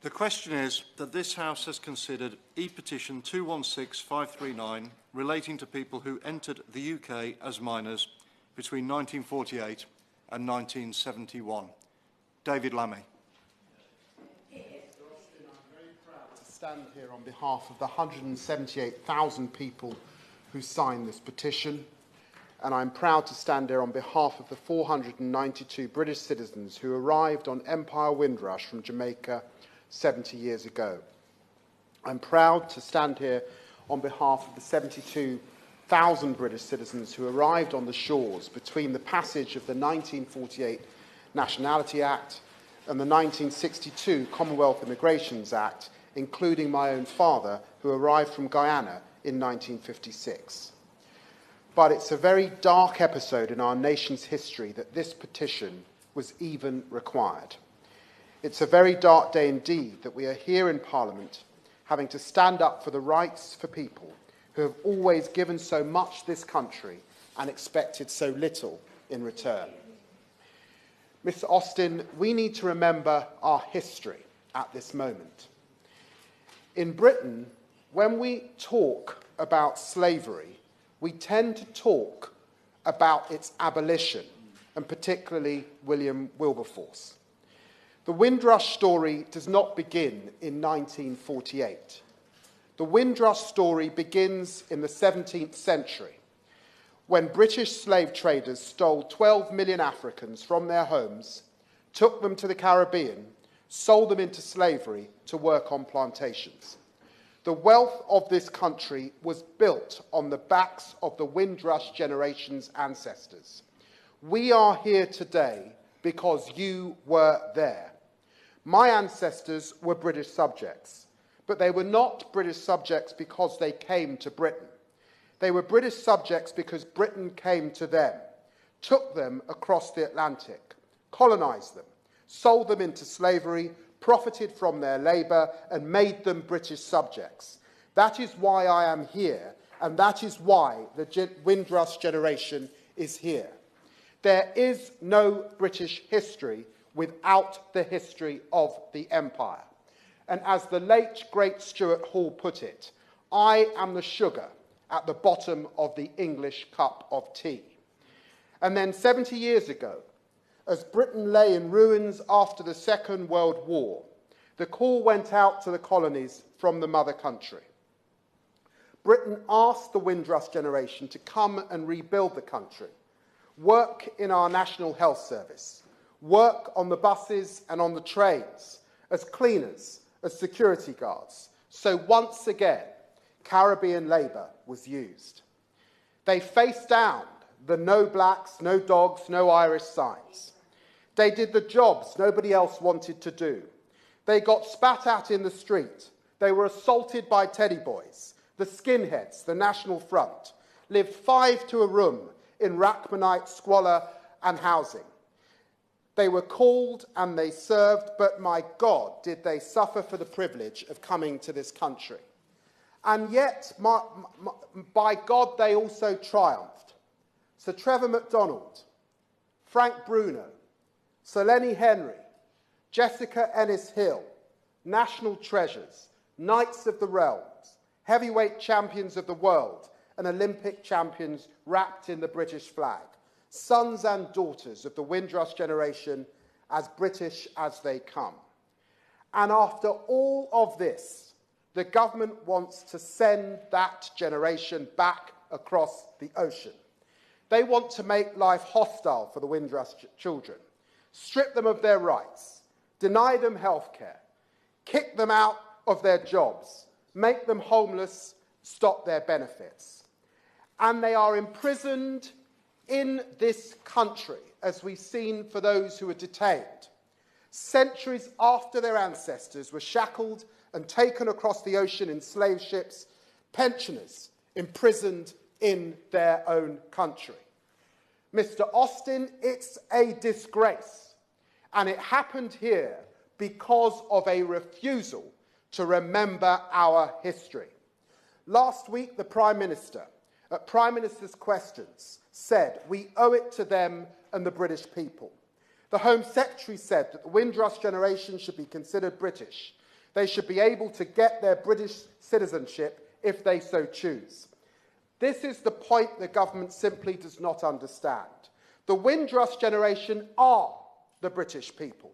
The question is that this House has considered e-petition 216539 relating to people who entered the UK as minors between 1948 and 1971. David Lammy. I'm very proud to stand here on behalf of the 178,000 people who signed this petition, and I'm proud to stand here on behalf of the 492 British citizens who arrived on Empire Windrush from Jamaica 70 years ago. I'm proud to stand here on behalf of the 72,000 British citizens who arrived on the shores between the passage of the 1948 Nationality Act and the 1962 Commonwealth Immigrations Act, including my own father, who arrived from Guyana in 1956. But it's a very dark episode in our nation's history that this petition was even required. It's a very dark day indeed that we are here in Parliament having to stand up for the rights for people who have always given so much this country and expected so little in return. Mr. Austin, we need to remember our history at this moment. In Britain, when we talk about slavery, we tend to talk about its abolition, and particularly William Wilberforce. The Windrush story does not begin in 1948. The Windrush story begins in the 17th century, when British slave traders stole 12 million Africans from their homes, took them to the Caribbean, sold them into slavery to work on plantations. The wealth of this country was built on the backs of the Windrush generation's ancestors. We are here today because you were there. My ancestors were British subjects, but they were not British subjects because they came to Britain. They were British subjects because Britain came to them, took them across the Atlantic, colonised them, sold them into slavery, profited from their labour, and made them British subjects. That is why I am here, and that is why the Windrush generation is here. There is no British history without the history of the empire. And as the late, great Stuart Hall put it, I am the sugar at the bottom of the English cup of tea. And then 70 years ago, as Britain lay in ruins after the Second World War, the call went out to the colonies from the mother country. Britain asked the Windrush generation to come and rebuild the country, work in our National Health Service, work on the buses and on the trains, as cleaners, as security guards. So once again, Caribbean labour was used. They faced down the no blacks, no dogs, no Irish signs. They did the jobs nobody else wanted to do. They got spat at in the street. They were assaulted by teddy boys, the skinheads, the National Front, lived 5 to a room in Rachmanite squalor and housing. They were called and they served, but my God, did they suffer for the privilege of coming to this country. And yet, by God, they also triumphed. Sir Trevor MacDonald, Frank Bruno, Sir Lenny Henry, Jessica Ennis-Hill, national treasures, knights of the realms, heavyweight champions of the world, and Olympic champions wrapped in the British flag. Sons and daughters of the Windrush generation, as British as they come. And after all of this, the government wants to send that generation back across the ocean. They want to make life hostile for the Windrush children, strip them of their rights, deny them healthcare, kick them out of their jobs, make them homeless, stop their benefits. And they are imprisoned in this country, as we've seen for those who were detained, centuries after their ancestors were shackled and taken across the ocean in slave ships, pensioners imprisoned in their own country. Mr. Austin, it's a disgrace, and it happened here because of a refusal to remember our history. Last week, the Prime Minister, at Prime Minister's Questions, said we owe it to them and the British people. The Home Secretary said that the Windrush generation should be considered British. They should be able to get their British citizenship if they so choose. This is the point the government simply does not understand. The Winthrush generation are the British people.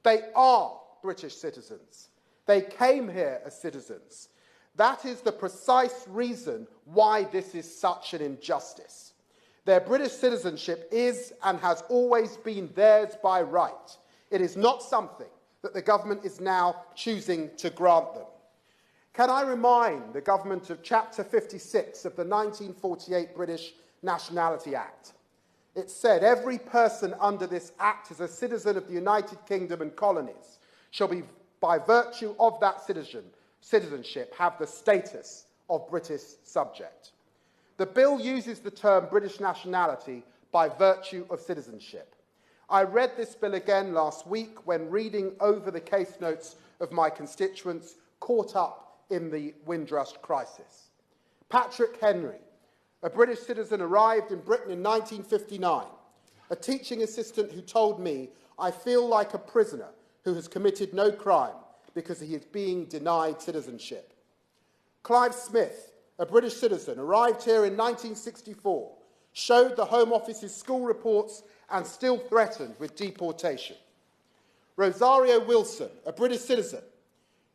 They are British citizens. They came here as citizens. That is the precise reason why this is such an injustice. Their British citizenship is and has always been theirs by right. It is not something that the government is now choosing to grant them. Can I remind the government of Chapter 56 of the 1948 British Nationality Act? It said, every person under this Act is a citizen of the United Kingdom and colonies, shall be, by virtue of that citizenship, have the status of British subject. The bill uses the term British nationality by virtue of citizenship. I read this bill again last week when reading over the case notes of my constituents caught up in the Winthrush crisis. Patrick Henry, a British citizen, arrived in Britain in 1959, a teaching assistant who told me, I feel like a prisoner who has committed no crime because he is being denied citizenship. Clive Smith, a British citizen, arrived here in 1964, showed the Home Office's school reports and still threatened with deportation. Rosario Wilson, a British citizen,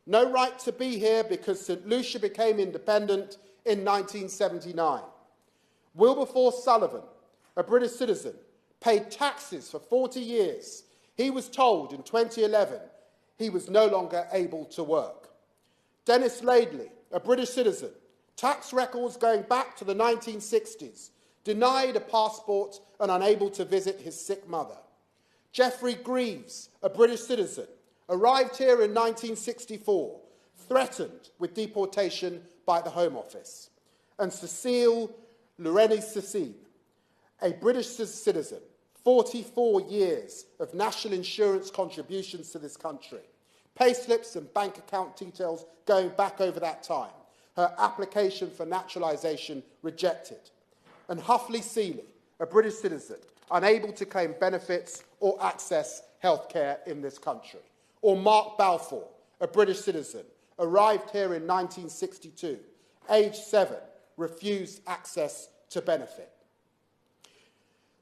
no right to be here because St Lucia became independent in 1979. Wilberforce Sullivan, a British citizen, paid taxes for 40 years. He was told in 2011 he was no longer able to work. Dennis Laidley, a British citizen, tax records going back to the 1960s, denied a passport and unable to visit his sick mother. Geoffrey Greaves, a British citizen, arrived here in 1964, threatened with deportation by the Home Office. And Cecile Lorenz-Cecine, a British citizen, 44 years of national insurance contributions to this country, payslips and bank account details going back over that time, her application for naturalisation rejected. And Huffley Seeley, a British citizen, unable to claim benefits or access healthcare in this country. Or Mark Balfour, a British citizen, arrived here in 1962, aged 7, refused access to benefit.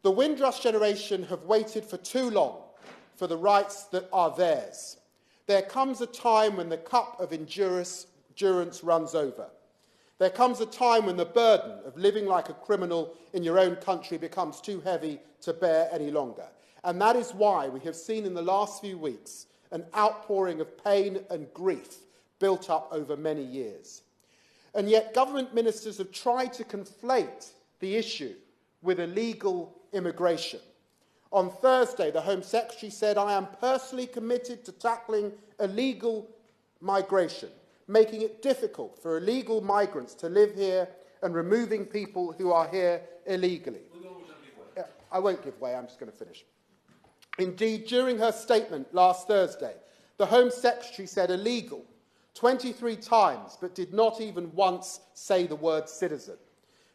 The Winthrush generation have waited for too long for the rights that are theirs. There comes a time when the cup of endurance runs over. There comes a time when the burden of living like a criminal in your own country becomes too heavy to bear any longer. And that is why we have seen in the last few weeks an outpouring of pain and grief built up over many years. And yet government ministers have tried to conflate the issue with illegal immigration. On Thursday, the Home Secretary said, I am personally committed to tackling illegal migration, making it difficult for illegal migrants to live here and removing people who are here illegally. I won't give way, I'm just going to finish. Indeed, during her statement last Thursday, the Home Secretary said illegal 23 times, but did not even once say the word citizen.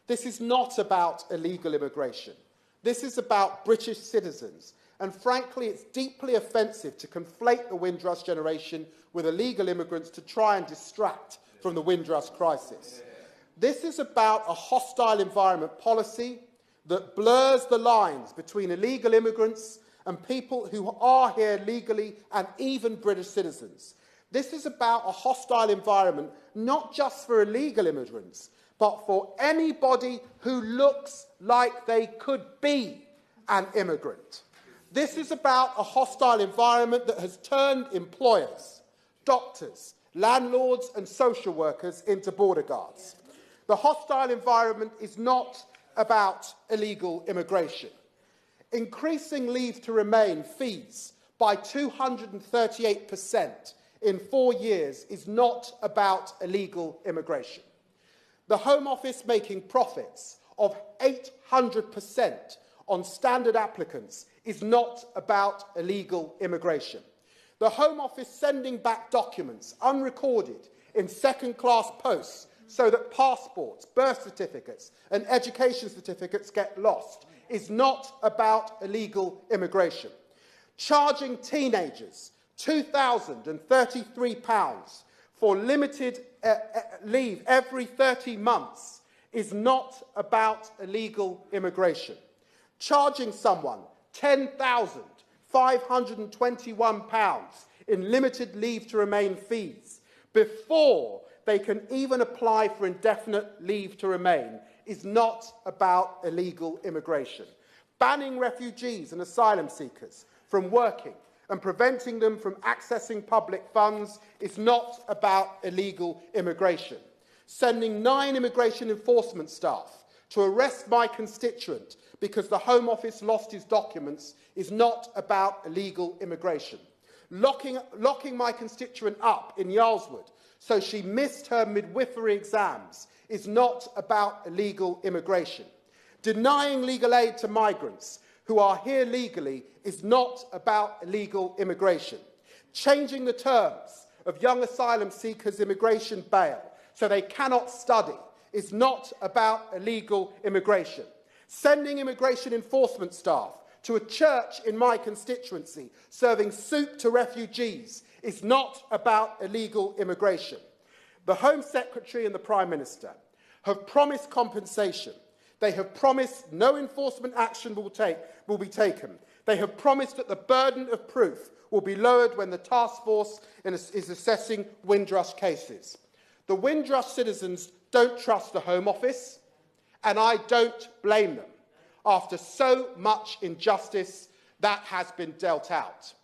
This is not about illegal immigration. This is about British citizens. And frankly, it's deeply offensive to conflate the Winthrush generation with illegal immigrants to try and distract from the Winthrush crisis. This is about a hostile environment policy that blurs the lines between illegal immigrants and people who are here legally and even British citizens. This is about a hostile environment not just for illegal immigrants, but for anybody who looks like they could be an immigrant. This is about a hostile environment that has turned employers, doctors, landlords and social workers into border guards. The hostile environment is not about illegal immigration. Increasing leave to remain fees by 238% in 4 years is not about illegal immigration. The Home Office making profits of 800% on standard applicants is not about illegal immigration. The Home Office sending back documents unrecorded in second-class posts so that passports, birth certificates and education certificates get lost is not about illegal immigration. Charging teenagers £2,033 for limited leave every 30 months is not about illegal immigration. Charging someone £10,521 in limited leave to remain fees before they can even apply for indefinite leave to remain is not about illegal immigration. Banning refugees and asylum seekers from working and preventing them from accessing public funds is not about illegal immigration. Sending 9 immigration enforcement staff to arrest my constituent because the Home Office lost his documents is not about illegal immigration. Locking my constituent up in Yarlswood so she missed her midwifery exams is not about illegal immigration. Denying legal aid to migrants who are here legally is not about illegal immigration. Changing the terms of young asylum seekers' immigration bail so they cannot study is not about illegal immigration. Sending immigration enforcement staff to a church in my constituency serving soup to refugees is not about illegal immigration. The Home Secretary and the Prime Minister have promised compensation. They have promised no enforcement action will be taken. They have promised that the burden of proof will be lowered when the task force is assessing Winthrush cases. The Winthrush citizens don't trust the Home Office, and I don't blame them after so much injustice that has been dealt out.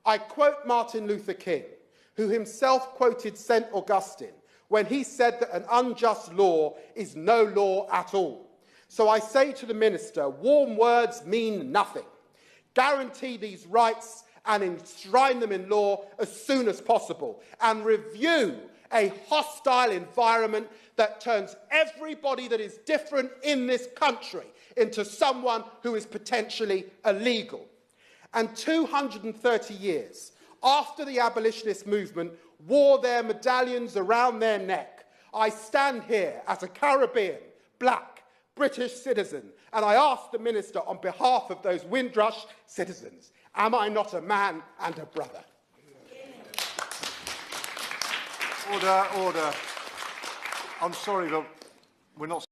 I quote Martin Luther King, who himself quoted St. Augustine when he said that an unjust law is no law at all. So I say to the Minister, warm words mean nothing. Guarantee these rights and enshrine them in law as soon as possible, and review a hostile environment that turns everybody that is different in this country into someone who is potentially illegal. And 230 years after the abolitionist movement wore their medallions around their neck, I stand here as a Caribbean, black, British citizen, and I ask the Minister on behalf of those Winthrush citizens, am I not a man and a brother? Order, order. I'm sorry, but we're not